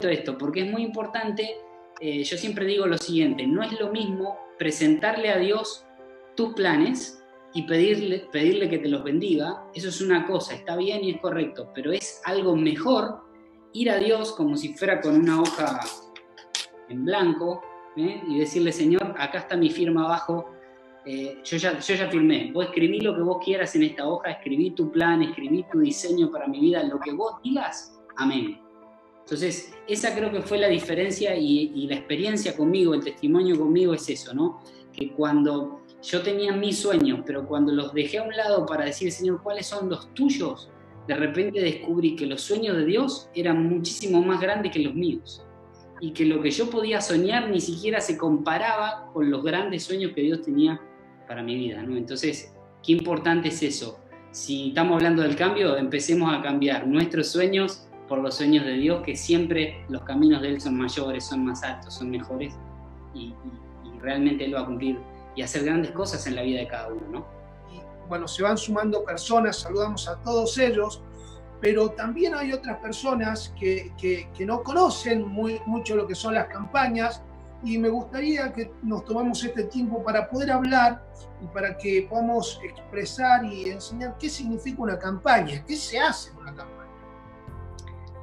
cuento esto? Porque es muy importante, yo siempre digo lo siguiente, no es lo mismo presentarle a Dios tus planes y pedirle que te los bendiga. Eso es una cosa, está bien y es correcto, pero es algo mejor ir a Dios como si fuera con una hoja en blanco, y decirle, Señor, acá está mi firma abajo, yo ya firmé, vos escribí lo que vos quieras en esta hoja, escribí tu plan, escribí tu diseño para mi vida, lo que vos digas, amén. Entonces, esa creo que fue la diferencia y la experiencia conmigo, el testimonio conmigo es eso, ¿no? Que cuando yo tenía mis sueños, pero cuando los dejé a un lado para decir, Señor, ¿cuáles son los tuyos? De repente descubrí que los sueños de Dios eran muchísimo más grandes que los míos. Y que lo que yo podía soñar ni siquiera se comparaba con los grandes sueños que Dios tenía para mi vida, ¿no? Entonces, qué importante es eso. Si estamos hablando del cambio, empecemos a cambiar nuestros sueños por los sueños de Dios, que siempre los caminos de Él son mayores, son más altos, son mejores, y realmente Él va a cumplir y hacer grandes cosas en la vida de cada uno, ¿no? Y bueno, se van sumando personas, saludamos a todos ellos, pero también hay otras personas que no conocen mucho lo que son las campañas, y me gustaría que nos tomemos este tiempo para poder hablar y para que podamos expresar y enseñar qué significa una campaña, qué se hace en una campaña.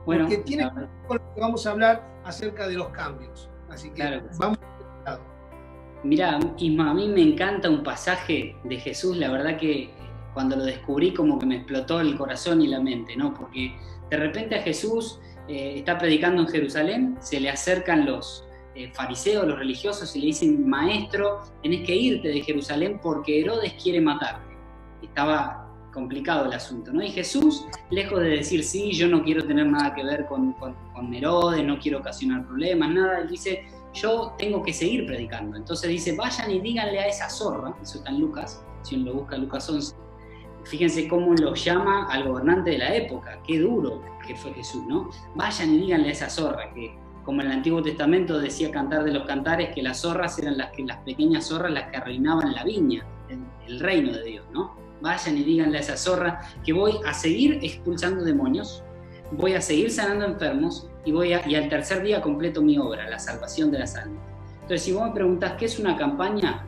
Bueno, porque tiene que ver con lo que vamos a hablar acerca de los cambios. Así que claro, vamos a ver. Mirá, Isma, a mí me encanta un pasaje de Jesús, la verdad que cuando lo descubrí como que me explotó el corazón y la mente, ¿no? Porque de repente a Jesús está predicando en Jerusalén, se le acercan los fariseos, los religiosos, y le dicen, maestro, tenés que irte de Jerusalén porque Herodes quiere matarte. Estaba complicado el asunto, ¿no? Y Jesús, lejos de decir, sí, yo no quiero tener nada que ver con Herodes, no quiero ocasionar problemas, nada, él dice, yo tengo que seguir predicando. Entonces dice, vayan y díganle a esa zorra, eso está en Lucas, si uno lo busca, Lucas 11, fíjense cómo lo llama al gobernante de la época, qué duro que fue Jesús, ¿no? Vayan y díganle a esa zorra, que como en el Antiguo Testamento decía Cantar de los Cantares, que las zorras eran las pequeñas zorras las que reinaban la viña, el reino de Dios, ¿no? Vayan y díganle a esa zorra que voy a seguir expulsando demonios, voy a seguir sanando enfermos y al tercer día completo mi obra, la salvación de las almas. Entonces, si vos me preguntás qué es una campaña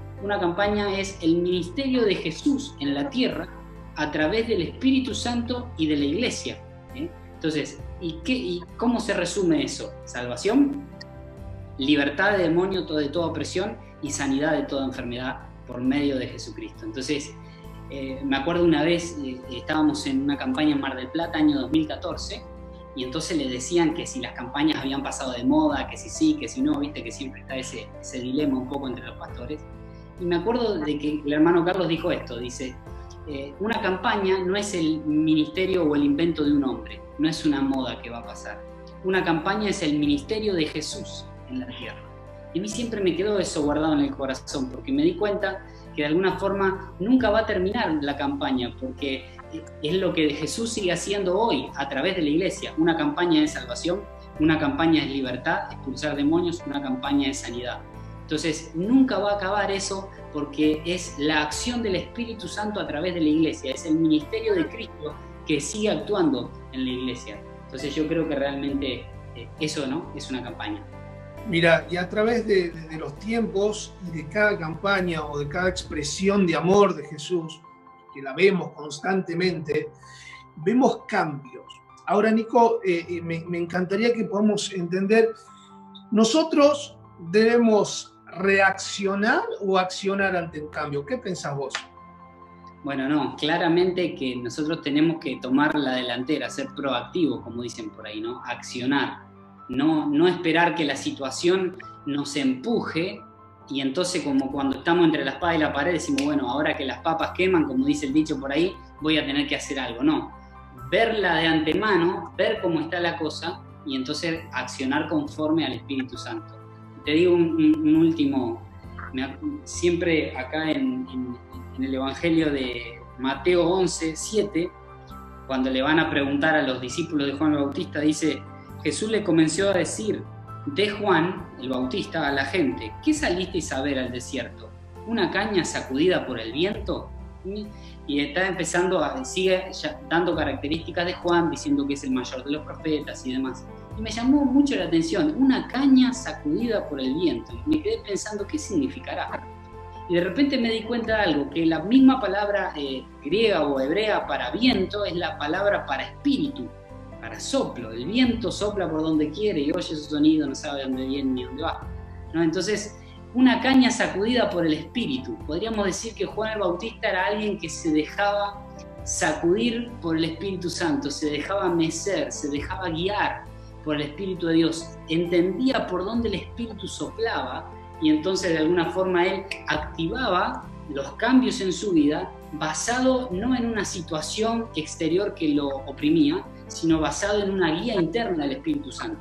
es el ministerio de Jesús en la tierra a través del Espíritu Santo y de la Iglesia. Entonces, ¿y cómo se resume eso? Salvación, libertad de demonio de toda opresión y sanidad de toda enfermedad por medio de Jesucristo. Entonces, me acuerdo una vez, estábamos en una campaña en Mar del Plata, año 2014, y entonces le decían que si las campañas habían pasado de moda, que si sí, que si no, viste que siempre está ese dilema un poco entre los pastores. Y me acuerdo de que el hermano Carlos dijo esto, dice, una campaña no es el ministerio o el invento de un hombre, no es una moda que va a pasar. Una campaña es el ministerio de Jesús en la tierra. Y a mí siempre me quedó eso guardado en el corazón, porque me di cuenta que de alguna forma nunca va a terminar la campaña, porque es lo que Jesús sigue haciendo hoy a través de la iglesia. Una campaña de salvación, una campaña de libertad, expulsar demonios, una campaña de sanidad. Entonces nunca va a acabar eso, porque es la acción del Espíritu Santo a través de la iglesia, es el ministerio de Cristo que sigue actuando en la iglesia. Entonces yo creo que realmente eso, ¿no?, es una campaña. Mira, y a través de los tiempos y de cada campaña o de cada expresión de amor de Jesús, que la vemos constantemente, vemos cambios. Ahora, Nico, me encantaría que podamos entender, ¿nosotros debemos reaccionar o accionar ante el cambio? ¿Qué pensás vos? Bueno, no, claramente que nosotros tenemos que tomar la delantera, ser proactivos, como dicen por ahí, ¿no? Accionar. No esperar que la situación nos empuje y entonces, como cuando estamos entre la espada y la pared, decimos, bueno, ahora que las papas queman, como dice el dicho por ahí, voy a tener que hacer algo. No, verla de antemano, ver cómo está la cosa y entonces accionar conforme al Espíritu Santo. Te digo un último, siempre acá en el Evangelio de Mateo 11, 7, cuando le van a preguntar a los discípulos de Juan el Bautista, dice, Jesús le comenzó a decir de Juan el Bautista a la gente, ¿qué salisteis a ver al desierto? ¿Una caña sacudida por el viento? Y está empezando sigue dando características de Juan, diciendo que es el mayor de los profetas y demás. Y me llamó mucho la atención, una caña sacudida por el viento. Y me quedé pensando qué significará. Y de repente me di cuenta de algo, que la misma palabra griega o hebrea para viento es la palabra para espíritu, para soplo. El viento sopla por donde quiere y oye su sonido, no sabe dónde viene ni dónde va, ¿no? Entonces, una caña sacudida por el espíritu. Podríamos decir que Juan el Bautista era alguien que se dejaba sacudir por el Espíritu Santo, se dejaba mecer, se dejaba guiar por el Espíritu de Dios, entendía por dónde el Espíritu soplaba y entonces de alguna forma él activaba los cambios en su vida basado no en una situación exterior que lo oprimía, sino basado en una guía interna del Espíritu Santo.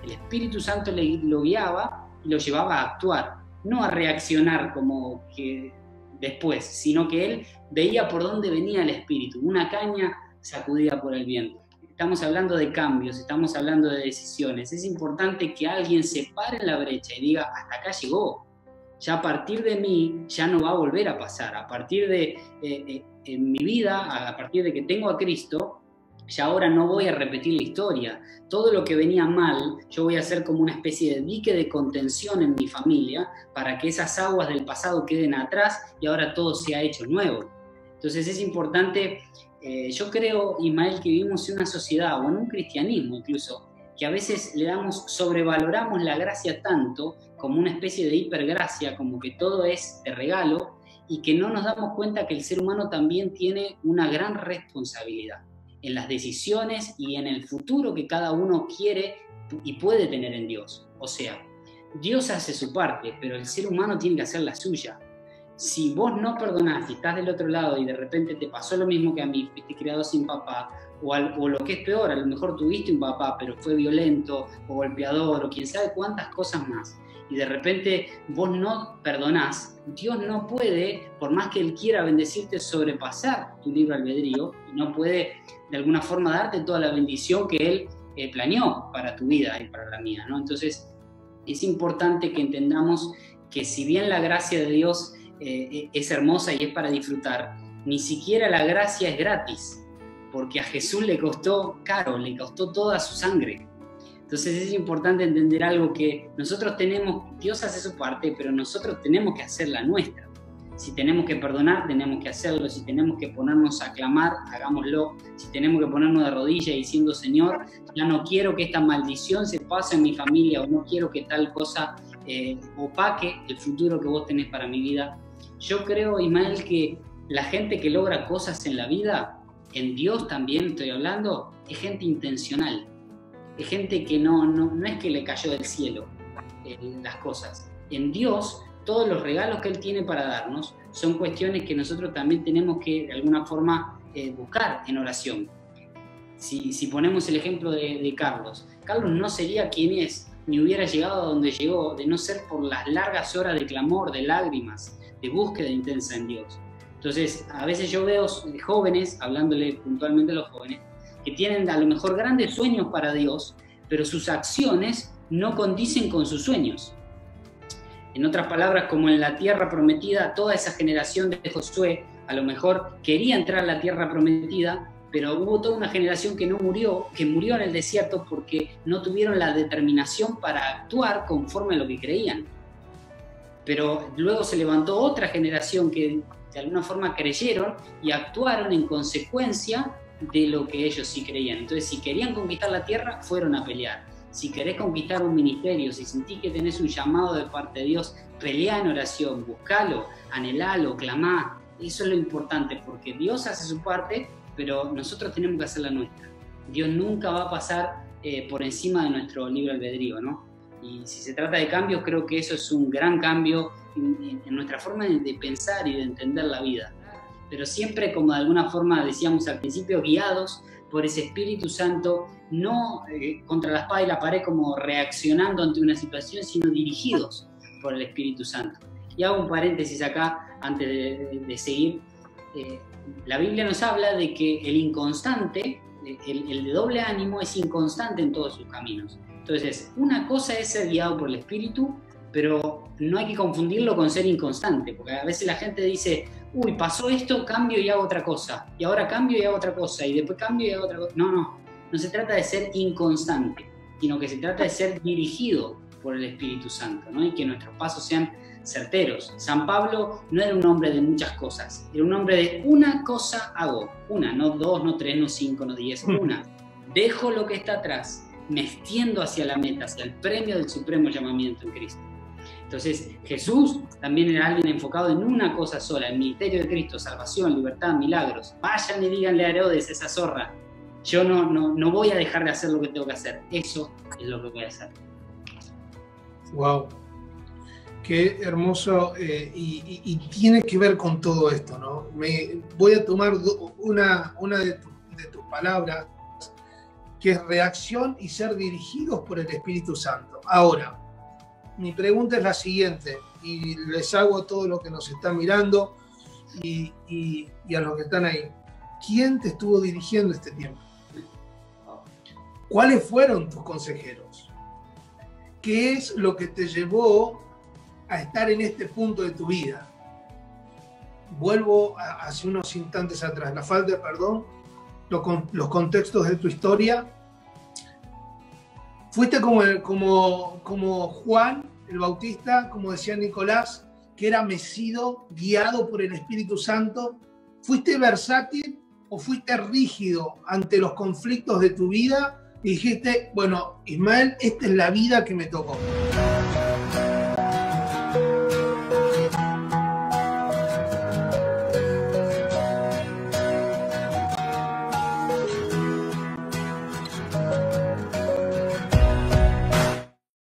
El Espíritu Santo lo guiaba y lo llevaba a actuar, no a reaccionar como que después, sino que él veía por dónde venía el Espíritu, una caña sacudida por el viento. Estamos hablando de cambios, estamos hablando de decisiones. Es importante que alguien se pare en la brecha y diga, hasta acá llegó. Ya a partir de mí, ya no va a volver a pasar. A partir de en mi vida, a partir de que tengo a Cristo, ya ahora no voy a repetir la historia. Todo lo que venía mal, yo voy a hacer como una especie de dique de contención en mi familia para que esas aguas del pasado queden atrás y ahora todo sea hecho nuevo. Entonces es importante, yo creo, Ismael, que vivimos en una sociedad o en un cristianismo incluso, que a veces sobrevaloramos la gracia tanto como una especie de hipergracia, como que todo es de regalo y que no nos damos cuenta que el ser humano también tiene una gran responsabilidad en las decisiones y en el futuro que cada uno quiere y puede tener en Dios. O sea, Dios hace su parte, pero el ser humano tiene que hacer la suya. Si vos no perdonás, si estás del otro lado y de repente te pasó lo mismo que a mí, fuiste criado sin papá, o lo que es peor, a lo mejor tuviste un papá, pero fue violento, o golpeador, o quién sabe cuántas cosas más, y de repente vos no perdonás, Dios no puede, por más que Él quiera bendecirte, sobrepasar tu libre albedrío, y no puede de alguna forma darte toda la bendición que Él planeó para tu vida y para la mía, ¿no? Entonces es importante que entendamos que si bien la gracia de Dios es hermosa y es para disfrutar, ni siquiera la gracia es gratis, porque a Jesús le costó caro, le costó toda su sangre. Entonces es importante entender algo, que nosotros tenemos, Dios hace su parte, pero nosotros tenemos que hacer la nuestra. Si tenemos que perdonar, tenemos que hacerlo. Si tenemos que ponernos a clamar, hagámoslo. Si tenemos que ponernos de rodillas diciendo, Señor, ya no quiero que esta maldición se pase en mi familia, o no quiero que tal cosa opaque el futuro que vos tenés para mi vida. Yo creo, Ismael, que la gente que logra cosas en la vida, en Dios también estoy hablando, es gente intencional. Es gente que no es que le cayó del cielo las cosas. En Dios, todos los regalos que Él tiene para darnos son cuestiones que nosotros también tenemos que, de alguna forma, buscar en oración. Si ponemos el ejemplo de Carlos, Carlos no sería quien es, ni hubiera llegado a donde llegó, de no ser por las largas horas de clamor, de lágrimas, de búsqueda intensa en Dios. Entonces, a veces yo veo jóvenes, hablándole puntualmente a los jóvenes, que tienen a lo mejor grandes sueños para Dios, pero sus acciones no condicen con sus sueños. En otras palabras, como en la tierra prometida, toda esa generación de Josué a lo mejor quería entrar a la tierra prometida, pero hubo toda una generación que murió en el desierto porque no tuvieron la determinación para actuar conforme a lo que creían. Pero luego se levantó otra generación que de alguna forma creyeron y actuaron en consecuencia de lo que ellos sí creían. Entonces, si querían conquistar la tierra, fueron a pelear. Si querés conquistar un ministerio, si sentís que tenés un llamado de parte de Dios, peleá en oración, buscalo, anhelalo, clamá. Eso es lo importante, porque Dios hace su parte, pero nosotros tenemos que hacer la nuestra. Dios nunca va a pasar por encima de nuestro libre albedrío, ¿no? Y si se trata de cambios, creo que eso es un gran cambio en nuestra forma de pensar y de entender la vida. Pero siempre, como de alguna forma decíamos al principio, guiados por ese Espíritu Santo, no contra la espada y la pared como reaccionando ante una situación, sino dirigidos por el Espíritu Santo. Y hago un paréntesis acá, antes de seguir. La Biblia nos habla de que el inconstante, el de doble ánimo, es inconstante en todos sus caminos. Entonces, una cosa es ser guiado por el Espíritu, pero no hay que confundirlo con ser inconstante, porque a veces la gente dice, uy, pasó esto, cambio y hago otra cosa, y ahora cambio y hago otra cosa, y después cambio y hago otra cosa. No se trata de ser inconstante. sino que se trata de ser dirigido por el Espíritu Santo, ¿no? Y que nuestros pasos sean certeros. San Pablo no era un hombre de muchas cosas, era un hombre de una cosa hago, una, no dos, no tres, no cinco, no 10, una. Dejo lo que está atrás, me extiendo hacia la meta, hacia el premio del supremo llamamiento en Cristo. Entonces, Jesús también era alguien enfocado en una cosa sola, el ministerio de Cristo, salvación, libertad, milagros. Vayan y díganle a Herodes, esa zorra, yo no voy a dejar de hacer lo que tengo que hacer, eso es lo que voy a hacer. Wow, qué hermoso, y tiene que ver con todo esto, ¿no? Voy a tomar una de tus palabras, que es reacción y ser dirigidos por el Espíritu Santo. Ahora, mi pregunta es la siguiente, y les hago a todos los que nos están mirando y a los que están ahí. ¿Quién te estuvo dirigiendo este tiempo? ¿Cuáles fueron tus consejeros? ¿Qué es lo que te llevó a estar en este punto de tu vida? Vuelvo hace unos instantes atrás, la falta de perdón, los contextos de tu historia. Fuiste como Juan el Bautista, como decía Nicolás, que era mecido, guiado por el Espíritu Santo. ¿Fuiste versátil o fuiste rígido ante los conflictos de tu vida y dijiste, bueno, Ismael, esta es la vida que me tocó?